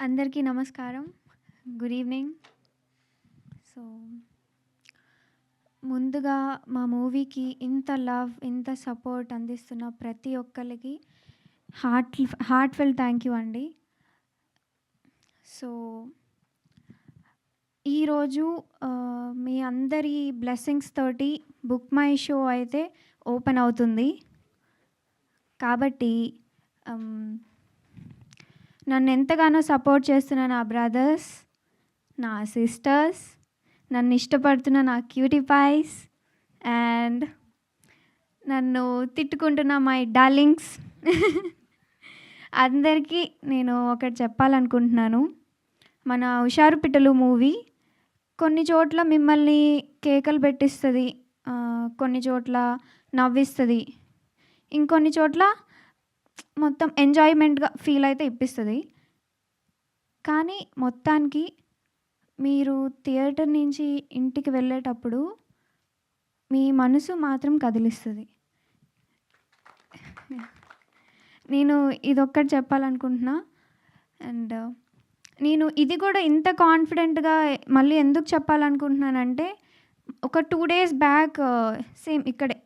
అందరికీ నమస్కారం. Good evening. So, ముందుగా మా మూవీకి ఇంత లవ్, ఇంత సపోర్ట్ అందిస్తున్న ప్రతి ఒక్కళ్ళకి హార్ట్‌ఫెల్ థ్యాంక్ యూ అండి. సో, ఈరోజు మీ అందరి బ్లెస్సింగ్స్ తోటి బుక్ మై షో అయితే ఓపెన్ అవుతుంది. కాబట్టి నన్ను ఎంతగానో సపోర్ట్ చేస్తున్న నా బ్రదర్స్, నా సిస్టర్స్, నన్ను ఇష్టపడుతున్న నా క్యూటీ పైస్ అండ్ నన్ను తిట్టుకుంటున్న మై డార్లింగ్స్ అందరికీ నేను ఒకటి చెప్పాలనుకుంటున్నాను. మన 'హుషారు పిట్టలు' మూవీ కొన్ని చోట్ల మిమ్మల్ని కేకలు పెట్టిస్తుంది, కొన్ని చోట్ల నవ్విస్తుంది, ఇంకొన్ని చోట్ల మొత్తం ఎంజాయ్మెంట్గా ఫీల్ అయితే ఇప్పిస్తుంది. కానీ మొత్తానికి మీరు థియేటర్ నుంచి ఇంటికి వెళ్ళేటప్పుడు మీ మనసు మాత్రం కదిలిస్తుంది. నేను ఇదొక్కటి చెప్పాలనుకుంటున్నా. అండ్ నేను ఇది కూడా ఇంత కాన్ఫిడెంట్గా మళ్ళీ ఎందుకు చెప్పాలనుకుంటున్నానంటే, ఒక 2 days బ్యాక్ సేమ్ ఇక్కడే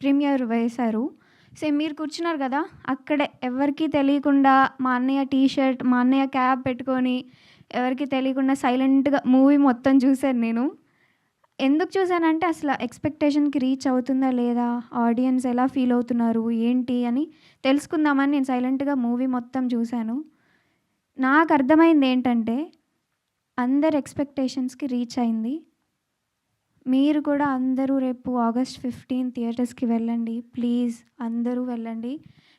ప్రీమియర్ వేశారు. సేమ్ మీరు కూర్చున్నారు కదా, అక్కడే ఎవరికీ తెలియకుండా మా అన్నయ్య టీషర్ట్, మా అన్నయ్య క్యాప్ పెట్టుకొని ఎవరికీ తెలియకుండా సైలెంట్గా మూవీ మొత్తం చూశాను నేను. ఎందుకు చూశానంటే అసలు ఎక్స్పెక్టేషన్కి రీచ్ అవుతుందా లేదా, ఆడియన్స్ ఎలా ఫీల్ అవుతున్నారు ఏంటి అని తెలుసుకుందామని నేను సైలెంట్గా మూవీ మొత్తం చూశాను. నాకు అర్థమైంది ఏంటంటే, అందరి ఎక్స్పెక్టేషన్స్కి రీచ్ అయింది. మీరు కూడా అందరూ రేపు August 15 థియేటర్స్కి వెళ్ళండి. ప్లీజ్ అందరూ వెళ్ళండి.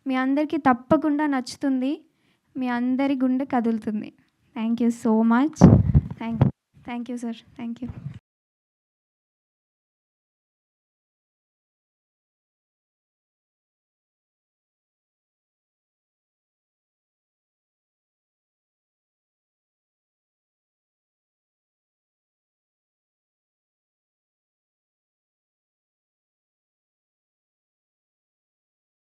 మీ అందరికీ తప్పకుండా నచ్చుతుంది. మీ అందరి గుండె కదులుతుంది. Thank you so much. Thank you sir. Thank you.